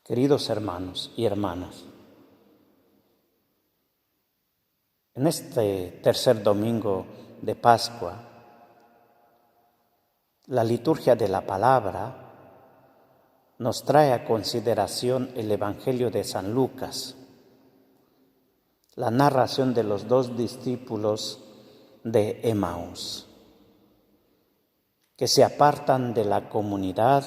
Queridos hermanos y hermanas, en este tercer domingo de Pascua, la liturgia de la palabra nos trae a consideración el Evangelio de San Lucas, la narración de los 2 discípulos de Emaús, que se apartan de la comunidad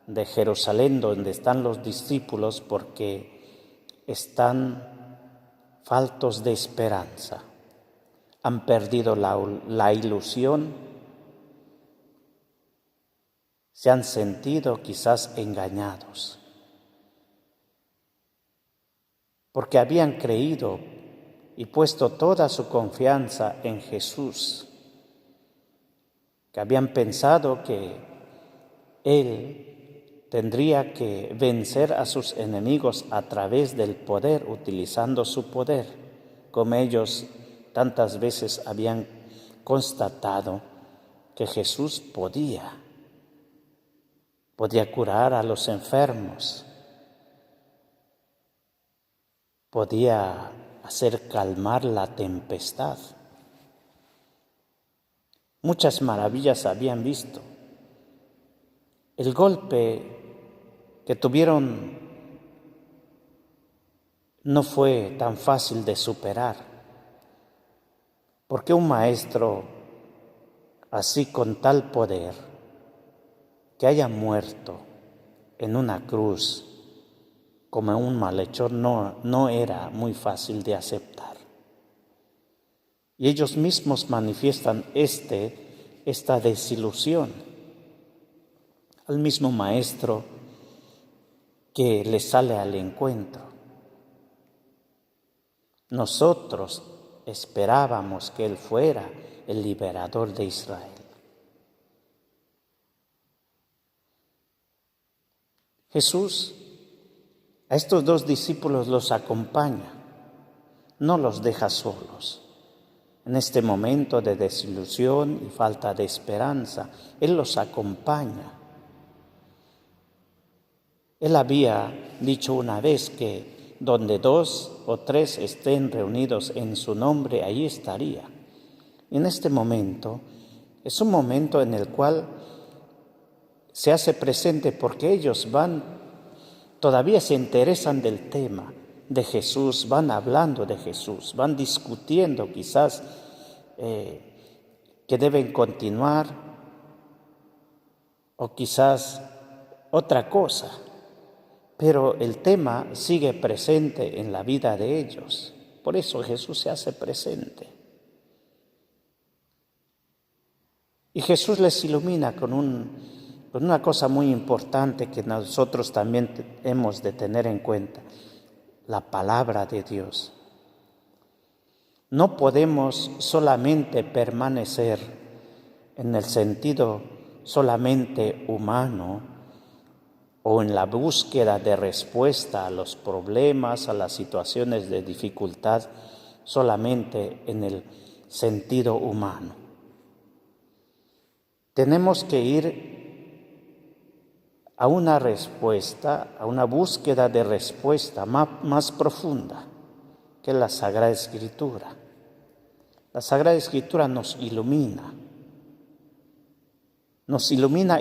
de Jerusalén donde están los discípulos porque están faltos de esperanza, han perdido la ilusión, se han sentido quizás engañados, porque habían creído y puesto toda su confianza en Jesús, que habían pensado que Él tendría que vencer a sus enemigos a través del poder, utilizando su poder, como ellos tantas veces habían constatado que Jesús podía curar a los enfermos, podía hacer calmar la tempestad. Muchas maravillas habían visto. El golpe que tuvieron no fue tan fácil de superar, porque un maestro así con tal poder, que haya muerto en una cruz como un malhechor, no era muy fácil de aceptar. Y ellos mismos manifiestan esta desilusión al mismo maestro que le sale al encuentro. Nosotros esperábamos que Él fuera el liberador de Israel. Jesús a estos 2 discípulos los acompaña, no los deja solos. En este momento de desilusión y falta de esperanza, Él los acompaña. Él había dicho una vez que donde 2 o 3 estén reunidos en su nombre, ahí estaría. Y en este momento es un momento en el cual se hace presente porque ellos todavía se interesan del tema de Jesús, van hablando de Jesús, van discutiendo quizás que deben continuar o quizás otra cosa. Pero el tema sigue presente en la vida de ellos. Por eso Jesús se hace presente. Y Jesús les ilumina con una cosa muy importante que nosotros también hemos de tener en cuenta: la palabra de Dios. No podemos solamente permanecer en el sentido solamente humano, o en la búsqueda de respuesta a los problemas, a las situaciones de dificultad, solamente en el sentido humano. Tenemos que ir a una respuesta, a una búsqueda de respuesta más profunda, que es la Sagrada Escritura. La Sagrada Escritura nos ilumina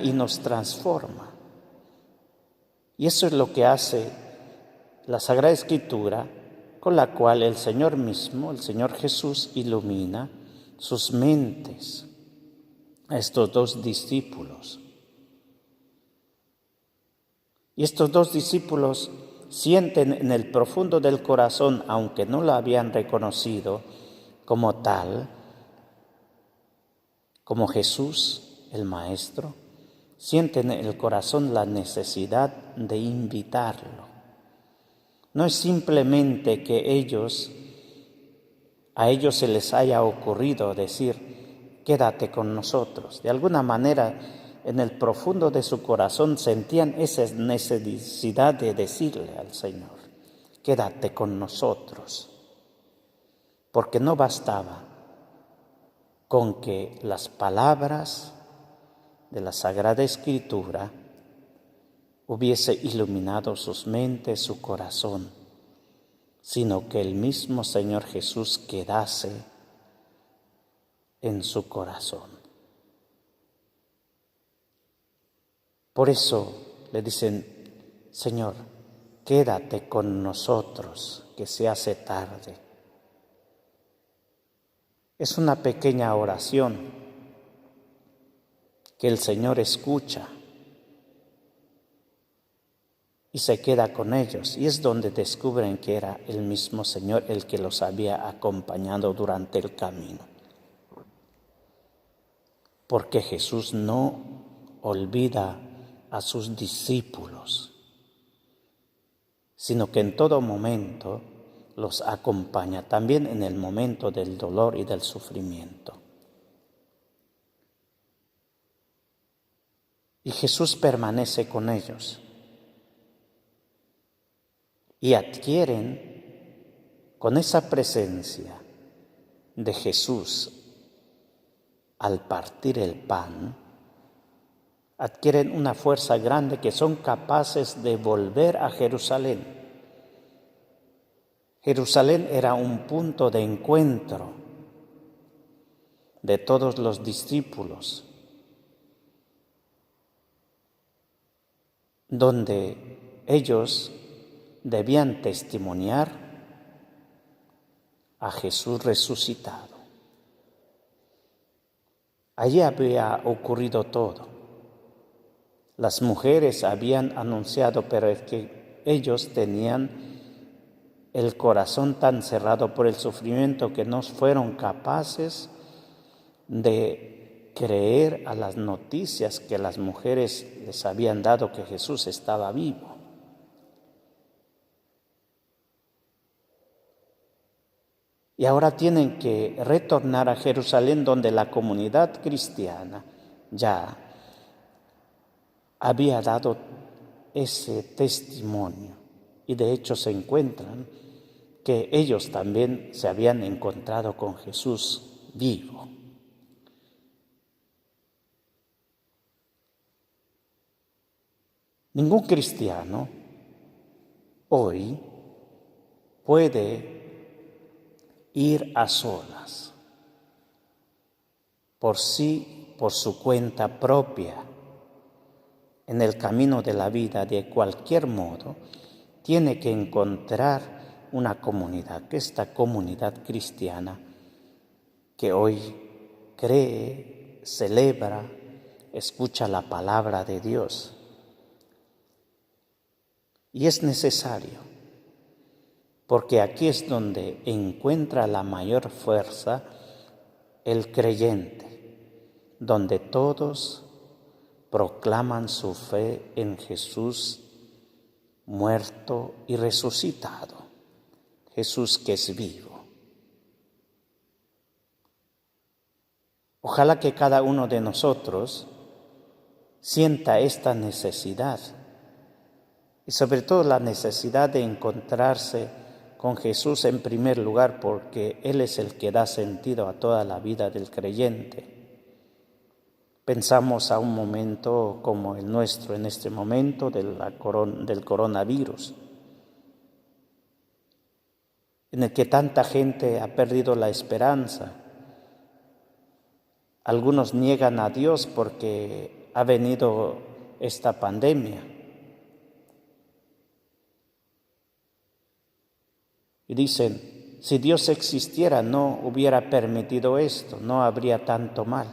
y nos transforma. Y eso es lo que hace la Sagrada Escritura, con la cual el Señor mismo, el Señor Jesús, ilumina sus mentes a estos 2 discípulos. Y estos 2 discípulos sienten en el profundo del corazón, aunque no lo habían reconocido como tal, como Jesús, el Maestro, sienten en el corazón la necesidad de invitarlo. No es simplemente que a ellos se les haya ocurrido decir, quédate con nosotros. De alguna manera, en el profundo de su corazón sentían esa necesidad de decirle al Señor, quédate con nosotros. Porque no bastaba con que las palabras de la Sagrada Escritura hubiese iluminado sus mentes, su corazón, sino que el mismo Señor Jesús quedase en su corazón. Por eso le dicen: Señor, quédate con nosotros, que se hace tarde. Es una pequeña oración que el Señor escucha y se queda con ellos, y es donde descubren que era el mismo Señor el que los había acompañado durante el camino. Porque Jesús no olvida a sus discípulos, sino que en todo momento los acompaña, también en el momento del dolor y del sufrimiento. Y Jesús permanece con ellos y adquieren con esa presencia de Jesús al partir el pan, adquieren una fuerza grande que son capaces de volver a Jerusalén. Jerusalén era un punto de encuentro de todos los discípulos, donde ellos debían testimoniar a Jesús resucitado. Allí había ocurrido todo. Las mujeres habían anunciado, pero es que ellos tenían el corazón tan cerrado por el sufrimiento que no fueron capaces de creer a las noticias que las mujeres les habían dado que Jesús estaba vivo. Y ahora tienen que retornar a Jerusalén, donde la comunidad cristiana ya había dado ese testimonio. Y de hecho se encuentran que ellos también se habían encontrado con Jesús vivo. Ningún cristiano hoy puede ir a solas, por sí, por su cuenta propia, en el camino de la vida. De cualquier modo, tiene que encontrar una comunidad, esta comunidad cristiana que hoy cree, celebra, escucha la palabra de Dios. Y es necesario, porque aquí es donde encuentra la mayor fuerza el creyente, donde todos proclaman su fe en Jesús muerto y resucitado, Jesús que es vivo. Ojalá que cada uno de nosotros sienta esta necesidad, y sobre todo la necesidad de encontrarse con Jesús en primer lugar, porque Él es el que da sentido a toda la vida del creyente. Pensamos a un momento como el nuestro, en este momento del coronavirus, en el que tanta gente ha perdido la esperanza. Algunos niegan a Dios porque ha venido esta pandemia. Y dicen: si Dios existiera, no hubiera permitido esto, no habría tanto mal.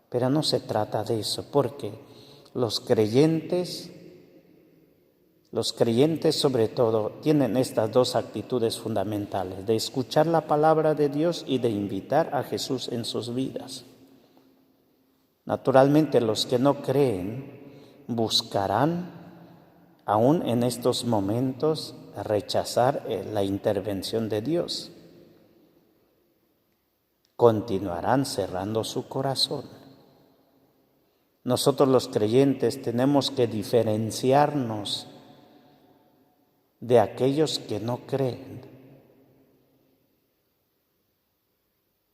Pero no se trata de eso, porque los creyentes sobre todo tienen estas dos actitudes fundamentales: de escuchar la palabra de Dios y de invitar a Jesús en sus vidas. Naturalmente, los que no creen buscarán, aún en estos momentos, rechazar la intervención de Dios. Continuarán cerrando su corazón. Nosotros los creyentes tenemos que diferenciarnos de aquellos que no creen.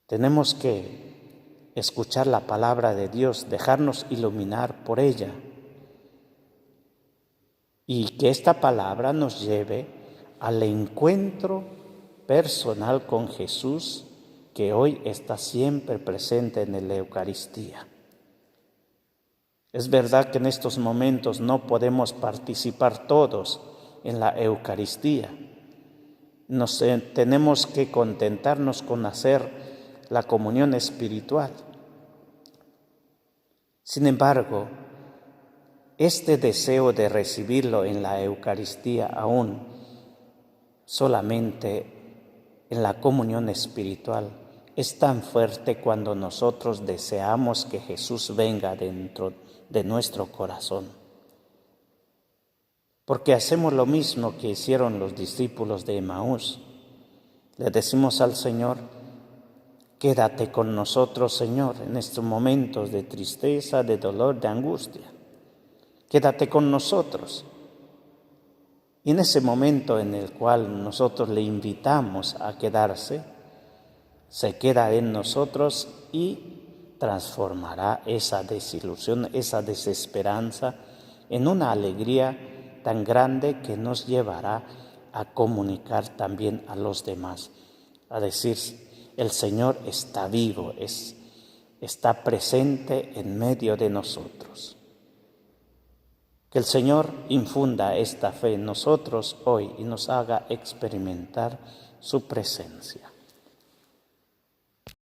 Tenemos que escuchar la palabra de Dios, dejarnos iluminar por ella y que esta palabra nos lleve al encuentro personal con Jesús, que hoy está siempre presente en la Eucaristía. Es verdad que en estos momentos no podemos participar todos en la Eucaristía. Tenemos que contentarnos con hacer la comunión espiritual. Sin embargo, este deseo de recibirlo en la Eucaristía aún solamente en la comunión espiritual es tan fuerte cuando nosotros deseamos que Jesús venga dentro de nuestro corazón. Porque hacemos lo mismo que hicieron los discípulos de Emaús. Le decimos al Señor: quédate con nosotros, Señor, en estos momentos de tristeza, de dolor, de angustia. Quédate con nosotros. Y en ese momento en el cual nosotros le invitamos a quedarse, se queda en nosotros y transformará esa desilusión, esa desesperanza en una alegría tan grande que nos llevará a comunicar también a los demás, a decir: el Señor está vivo, está presente en medio de nosotros. Que el Señor infunda esta fe en nosotros hoy y nos haga experimentar su presencia.